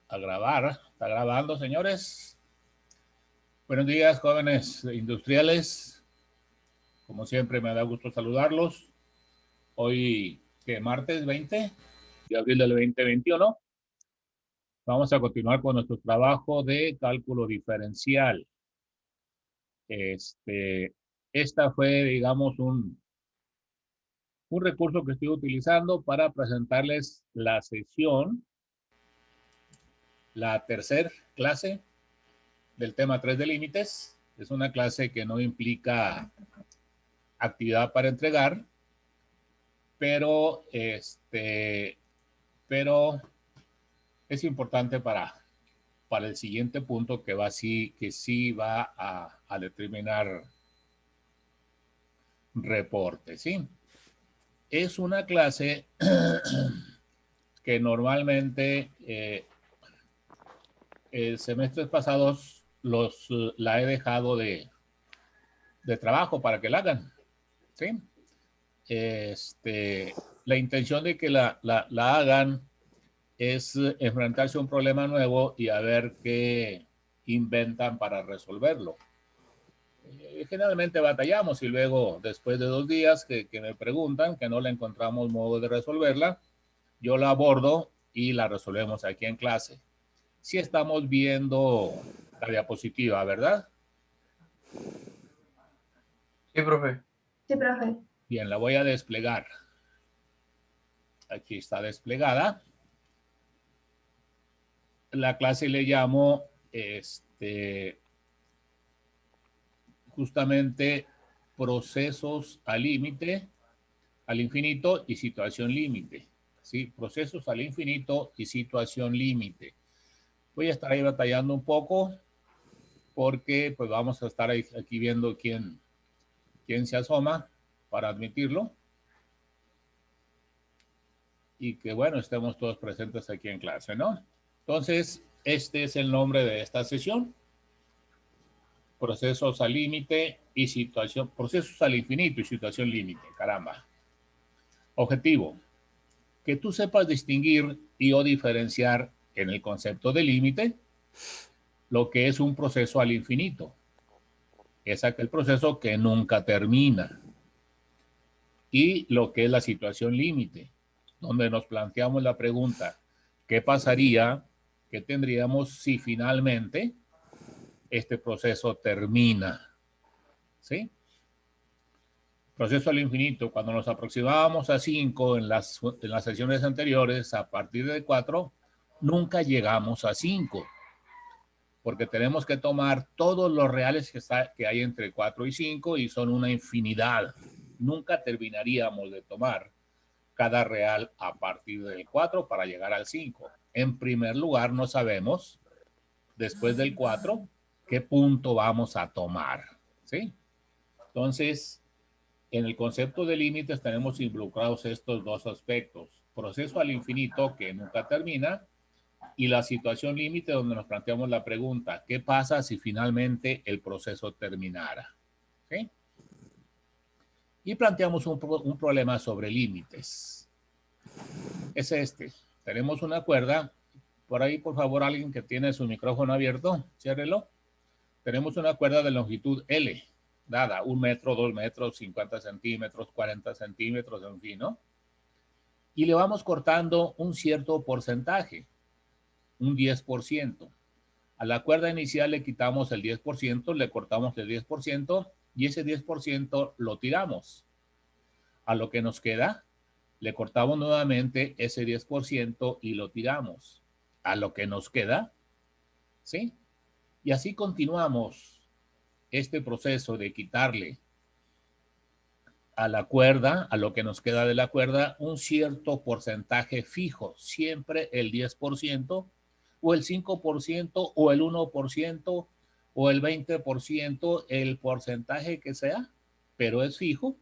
a grabar. Está grabando, señores. Buenos días, jóvenes industriales. Como siempre, me da gusto saludarlos. Hoy, que martes 20 de abril del 2021. Vamos a continuar con nuestro trabajo de cálculo diferencial. Esta fue, digamos, un recurso que estoy utilizando para presentarles la sesión, la tercera clase del tema 3 de límites. Es una clase que no implica actividad para entregar, pero pero es importante para el siguiente punto que sí va a determinar reporte, ¿sí? Es una clase que normalmente semestres pasados la he dejado de trabajo para que la hagan, ¿sí? La intención de que la hagan es enfrentarse a un problema nuevo y a ver qué inventan para resolverlo. Generalmente batallamos y luego, después de 2 días que me preguntan que no le encontramos modo de resolverla, yo la abordo y la resolvemos aquí en clase. Si estamos viendo la diapositiva, ¿verdad? Sí, profe. Sí, profe. Bien, la voy a desplegar. Aquí está desplegada. La clase le llamo justamente procesos al límite, al infinito y situación límite. ¿Sí? Procesos al infinito y situación límite. Voy a estar ahí batallando un poco porque pues vamos a estar aquí viendo quién se asoma para admitirlo. Y que bueno, estemos todos presentes aquí en clase, ¿no? Entonces, este es el nombre de esta sesión. Procesos al límite y situación, procesos al infinito y situación límite, caramba. Objetivo, que tú sepas distinguir y o diferenciar en el concepto de límite lo que es un proceso al infinito. Es aquel proceso que nunca termina. Y lo que es la situación límite, donde nos planteamos la pregunta, ¿qué pasaría, qué tendríamos si finalmente este proceso termina? ¿Sí? Proceso al infinito, cuando nos aproximábamos a 5 en las sesiones anteriores, a partir de 4, nunca llegamos a 5, porque tenemos que tomar todos los reales que hay entre 4 y 5 y son una infinidad. Nunca terminaríamos de tomar cada real a partir del 4 para llegar al 5. En primer lugar, no sabemos, después del 4, qué punto vamos a tomar, ¿sí? Entonces, en el concepto de límites tenemos involucrados estos dos aspectos. Proceso al infinito que nunca termina y la situación límite donde nos planteamos la pregunta, ¿qué pasa si finalmente el proceso terminara? ¿Sí? Y planteamos un problema sobre límites. Es este. Tenemos una cuerda. Por ahí, por favor, alguien que tiene su micrófono abierto, ciérrelo. Tenemos una cuerda de longitud L, dada 1 metro, 2 metros, 50 centímetros, 40 centímetros, en fin, ¿no? Y le vamos cortando un cierto porcentaje, un 10%. A la cuerda inicial le quitamos el 10%, le cortamos el 10% y ese 10% lo tiramos. A lo que nos queda, le cortamos nuevamente ese 10% y lo tiramos. A lo que nos queda, ¿sí? Y así continuamos este proceso de quitarle a la cuerda, a lo que nos queda de la cuerda, un cierto porcentaje fijo, siempre el 10% o el 5% o el 1% o el 20%, el porcentaje que sea, pero es fijo,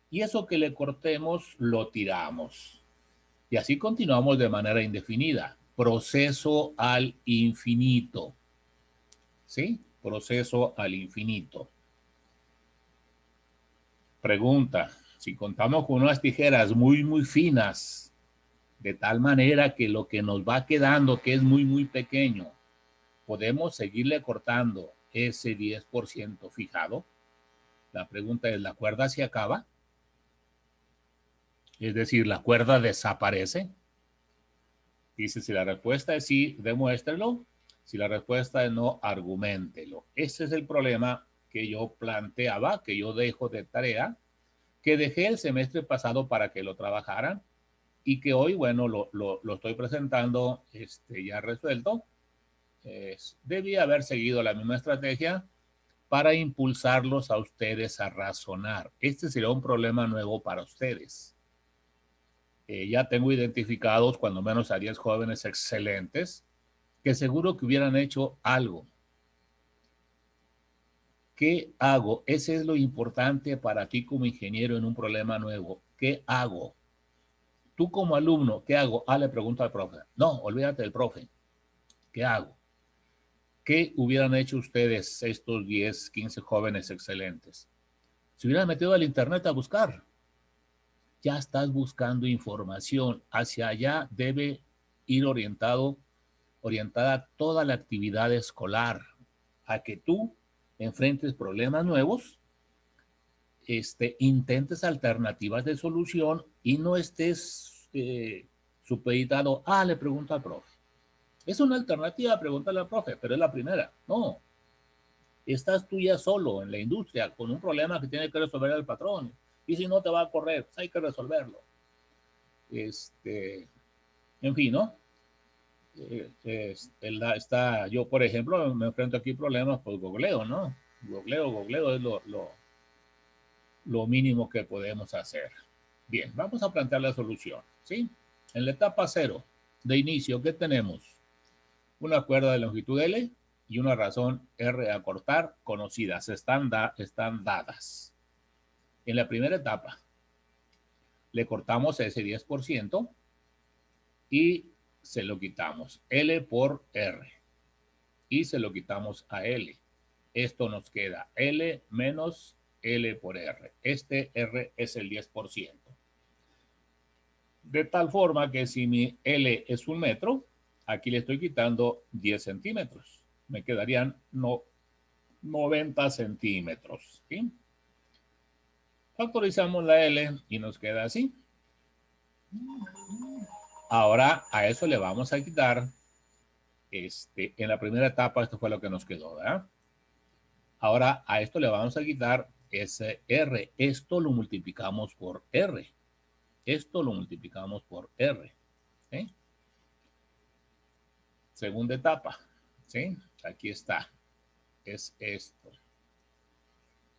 y eso que le cortemos lo tiramos. Y así continuamos de manera indefinida. Proceso al infinito. ¿Sí? Proceso al infinito. Pregunta, si contamos con unas tijeras muy finas, de tal manera que lo que nos va quedando, que es muy, muy pequeño, podemos seguirle cortando ese 10% fijado. La pregunta es, ¿la cuerda se acaba? Es decir, ¿la cuerda desaparece? Dice, si la respuesta es sí, demuéstrelo. Si la respuesta es no, argumentelo. Ese es el problema que yo planteaba, que yo dejo de tarea, que dejé el semestre pasado para que lo trabajaran y que hoy, bueno, lo estoy presentando ya resuelto. Debía haber seguido la misma estrategia para impulsarlos a ustedes a razonar. Este sería un problema nuevo para ustedes. Ya tengo identificados cuando menos a 10 jóvenes excelentes que seguro que hubieran hecho algo. ¿Qué hago? Ese es lo importante para ti como ingeniero en un problema nuevo. ¿Qué hago? Tú como alumno, ¿qué hago? Le pregunto al profe. No, olvídate del profe. ¿Qué hago? ¿Qué hubieran hecho ustedes, estos 10, 15 jóvenes excelentes? Se hubieran metido al internet a buscar. Ya estás buscando información. Hacia allá debe ir orientada toda la actividad escolar, a que tú enfrentes problemas nuevos, intentes alternativas de solución y no estés supeditado, le pregunto al profe. Es una alternativa preguntarle al profe, pero es la primera. No, estás tú ya solo en la industria con un problema que tiene que resolver el patrón. Y si no te va a correr, pues hay que resolverlo. En fin, ¿no? Yo, por ejemplo, me enfrento aquí problemas, pues googleo, ¿no? Googleo es lo mínimo que podemos hacer. Bien, vamos a plantear la solución, ¿sí? En la etapa 0 de inicio, ¿qué tenemos? Una cuerda de longitud L y una razón R a cortar conocidas, están dadas. En la primera etapa, le cortamos ese 10% y se lo quitamos, L por R, y se lo quitamos a L. Esto nos queda L menos L por R. Este R es el 10%. De tal forma que si mi L es 1 metro, aquí le estoy quitando 10 centímetros. Me quedarían 90 centímetros. ¿Sí? Factorizamos la L y nos queda así. Ahora a eso le vamos a quitar, en la primera etapa esto fue lo que nos quedó, ¿verdad? Ahora a esto le vamos a quitar ese R. Esto lo multiplicamos por R. Esto lo multiplicamos por R. ¿Sí? Segunda etapa. ¿Sí? Aquí está. Es esto.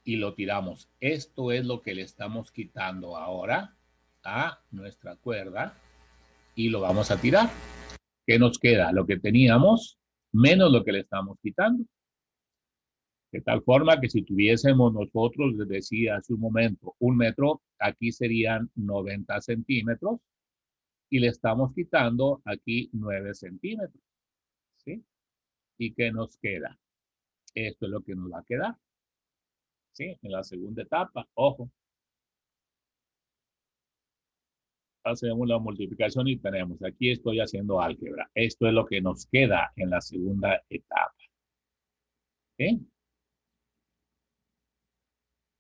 Y lo tiramos. Esto es lo que le estamos quitando ahora a nuestra cuerda y lo vamos a tirar. ¿Qué nos queda? Lo que teníamos menos lo que le estamos quitando. De tal forma que si tuviésemos nosotros, les decía hace un momento, 1 metro, aquí serían 90 centímetros y le estamos quitando aquí 9 centímetros. ¿Sí? ¿Y qué nos queda? Esto es lo que nos va a quedar. ¿Sí? En la segunda etapa, ojo. Hacemos la multiplicación y tenemos, aquí estoy haciendo álgebra. Esto es lo que nos queda en la segunda etapa. ¿Sí?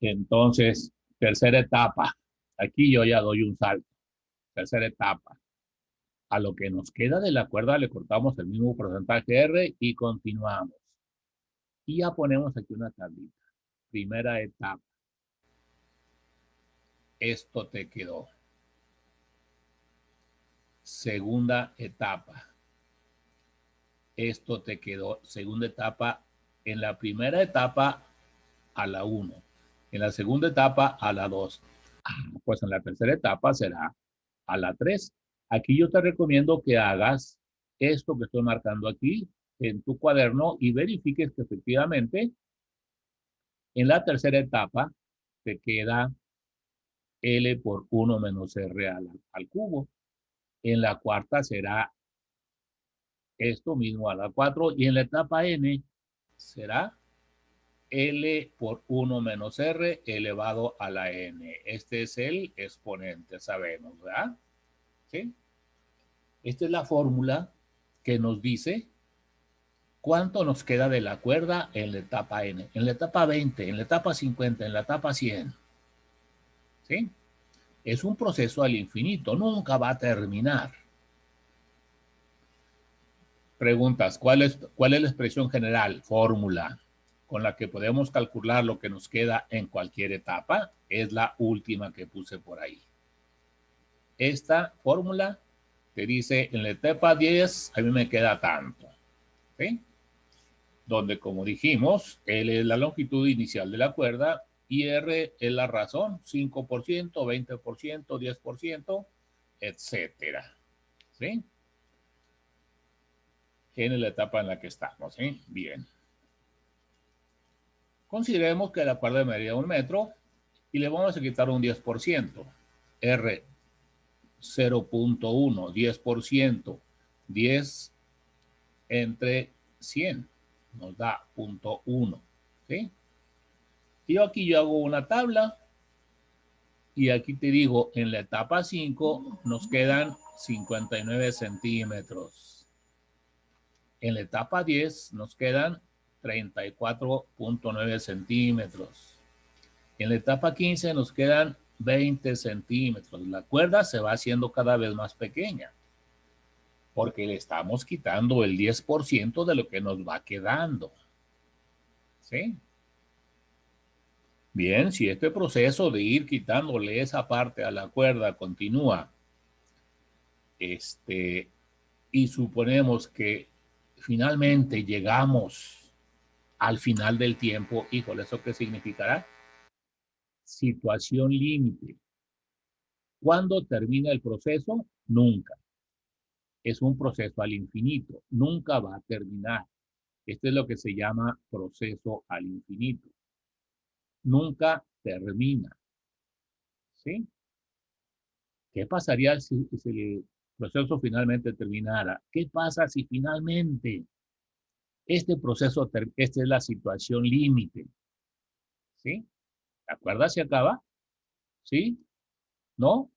Entonces, tercera etapa. Aquí yo ya doy un salto. Tercera etapa. A lo que nos queda de la cuerda le cortamos el mismo porcentaje R y continuamos. Y ya ponemos aquí una tablita. Primera etapa. Esto te quedó. Segunda etapa. Esto te quedó. Segunda etapa. En la primera etapa a la 1. En la segunda etapa a la 2. Pues en la tercera etapa será a la 3. Aquí yo te recomiendo que hagas esto que estoy marcando aquí en tu cuaderno y verifiques que efectivamente en la tercera etapa te queda L por 1 menos R al cubo. En la cuarta será esto mismo a la 4 y en la etapa N será L por 1 menos R elevado a la N. Este es el exponente, sabemos, ¿verdad? ¿Sí? Esta es la fórmula que nos dice cuánto nos queda de la cuerda en la etapa N, en la etapa 20, en la etapa 50, en la etapa 100. ¿Sí? Es un proceso al infinito, nunca va a terminar. Preguntas, ¿cuál es la expresión general? Fórmula con la que podemos calcular lo que nos queda en cualquier etapa. Es la última que puse por ahí. Esta fórmula te dice, en la etapa 10 a mí me queda tanto. ¿Sí? Donde, como dijimos, L es la longitud inicial de la cuerda y R es la razón, 5%, 20%, 10%, etcétera. ¿Sí? En la etapa en la que estamos. ¿Sí? Bien. Consideremos que la cuerda medía 1 metro y le vamos a quitar un 10%. R 0.1, 10%, 10 entre 100 nos da 0.1. ¿Sí? Y aquí yo hago una tabla y aquí te digo, en la etapa 5 nos quedan 59 centímetros. En la etapa 10 nos quedan 34.9 centímetros. En la etapa 15 nos quedan 20 centímetros. La cuerda se va haciendo cada vez más pequeña porque le estamos quitando el 10% de lo que nos va quedando. ¿Sí? Bien, si este proceso de ir quitándole esa parte a la cuerda continúa, y suponemos que finalmente llegamos al final del tiempo, híjole, ¿eso qué significará? Situación límite. ¿Cuándo termina el proceso? Nunca. Es un proceso al infinito, nunca va a terminar. Esto es lo que se llama proceso al infinito. Nunca termina. ¿Sí? ¿Qué pasaría si el proceso finalmente terminara? ¿Qué pasa si finalmente este proceso, esta es la situación límite? ¿Sí? ¿La cuerda se acaba? ¿Sí? ¿No?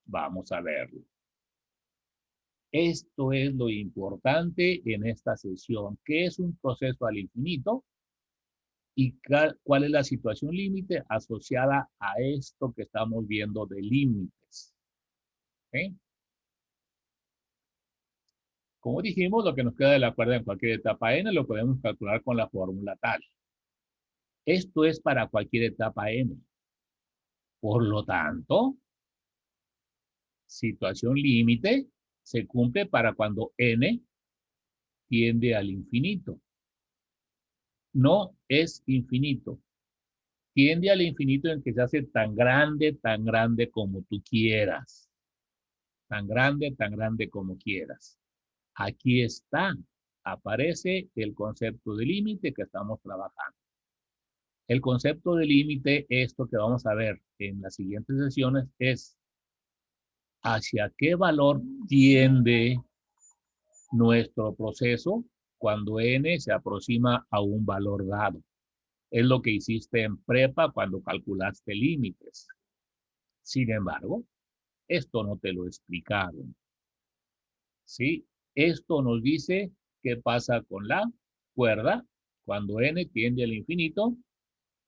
Vamos a verlo. Esto es lo importante en esta sesión. ¿Qué es un proceso al infinito? ¿Y cuál es la situación límite asociada a esto que estamos viendo de límites? ¿Sí? Como dijimos, lo que nos queda de la cuerda en cualquier etapa n lo podemos calcular con la fórmula tal. Esto es para cualquier etapa n. Por lo tanto, situación límite se cumple para cuando n tiende al infinito. No es infinito. Tiende al infinito en que se hace tan grande como tú quieras. Tan grande como quieras. Aquí está. Aparece el concepto de límite que estamos trabajando. El concepto de límite, esto que vamos a ver en las siguientes sesiones, es hacia qué valor tiende nuestro proceso cuando n se aproxima a un valor dado. Es lo que hiciste en prepa cuando calculaste límites. Sin embargo, esto no te lo explicaron. ¿Sí? Esto nos dice qué pasa con la cuerda cuando n tiende al infinito,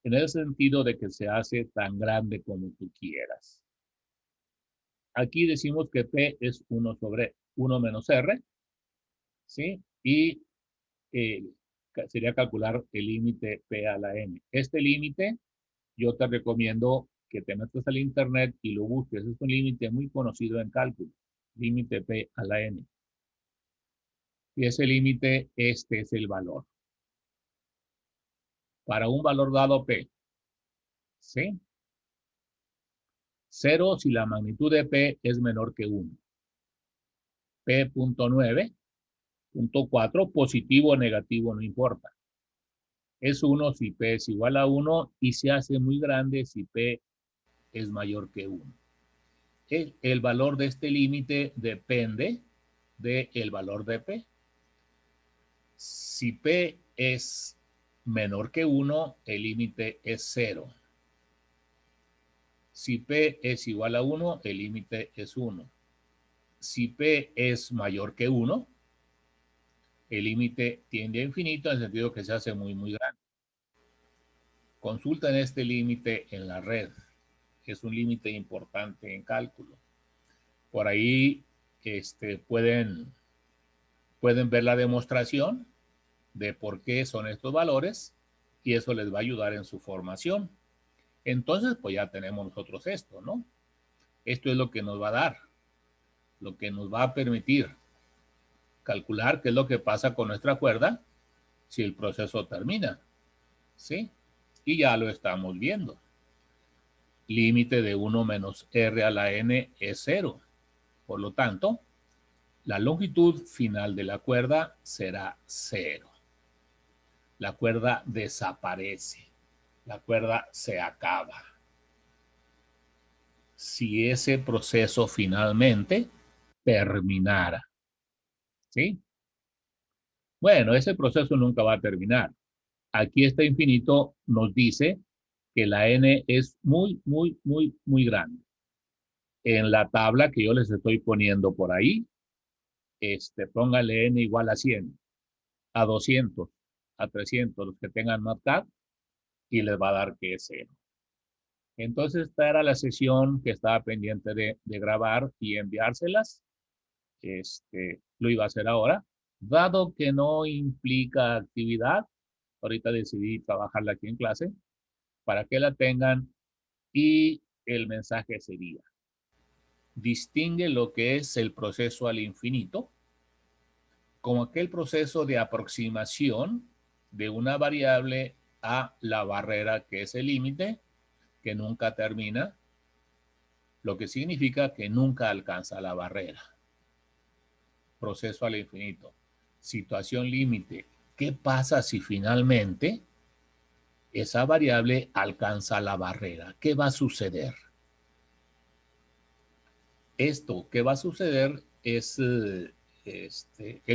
en el sentido de que se hace tan grande como tú quieras. Aquí decimos que P es 1 sobre 1 menos R, ¿sí? Y sería calcular el límite P a la N. Este límite, yo te recomiendo que te metas al internet y lo busques. Es un límite muy conocido en cálculo, límite P a la N. Y ese límite, este es el valor. Para un valor dado P, ¿sí? 0 si la magnitud de P es menor que 1. P.9, punto 4, positivo o negativo, no importa. Es 1 si P es igual a 1 y se hace muy grande si P es mayor que 1. El valor de este límite depende del valor de P. Si P es menor que 1, el límite es 0. Si P es igual a 1, el límite es 1. si P es mayor que 1, el límite tiende a infinito en el sentido que se hace muy, muy grande. Consulten este límite en la red. Es un límite importante en cálculo. Por ahí pueden ver la demostración de por qué son estos valores y eso les va a ayudar en su formación. Entonces, pues ya tenemos nosotros esto, ¿no? Esto es lo que nos va a dar, lo que nos va a permitir calcular qué es lo que pasa con nuestra cuerda si el proceso termina, ¿sí? Y ya lo estamos viendo. Límite de 1 menos r a la n es 0. Por lo tanto, la longitud final de la cuerda será 0. La cuerda desaparece. La cuerda se acaba. Si ese proceso finalmente terminara, ¿sí? Bueno, ese proceso nunca va a terminar. Aquí este infinito nos dice que la n es muy, muy, muy, muy grande. En la tabla que yo les estoy poniendo por ahí, póngale n igual a 100, a 200, a 300, los que tengan MATLAB, y les va a dar que es 0. Entonces, esta era la sesión que estaba pendiente de grabar y enviárselas. Lo iba a hacer ahora. Dado que no implica actividad, ahorita decidí trabajarla aquí en clase para que la tengan y el mensaje sería: distingue lo que es el proceso al infinito como aquel proceso de aproximación de una variable a la barrera que es el límite, que nunca termina, lo que significa que nunca alcanza la barrera. Proceso al infinito. Situación límite. ¿Qué pasa si finalmente esa variable alcanza la barrera? ¿Qué va a suceder? Esto que va a suceder es el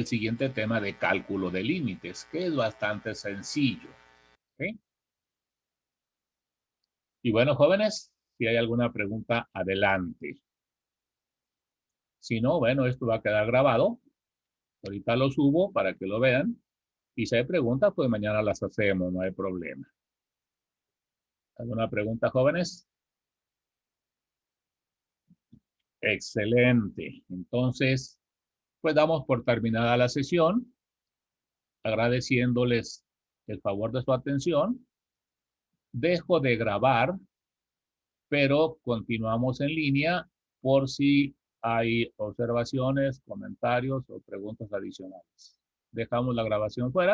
siguiente tema de cálculo de límites, que es bastante sencillo. ¿Okay? Y bueno, jóvenes, si hay alguna pregunta, adelante. Si no, bueno, esto va a quedar grabado. Ahorita lo subo para que lo vean. Y si hay preguntas, pues mañana las hacemos, no hay problema. ¿Alguna pregunta, jóvenes? Excelente. Entonces, pues damos por terminada la sesión, agradeciéndoles el favor de su atención. Dejo de grabar, pero continuamos en línea por si hay observaciones, comentarios o preguntas adicionales. Dejamos la grabación fuera.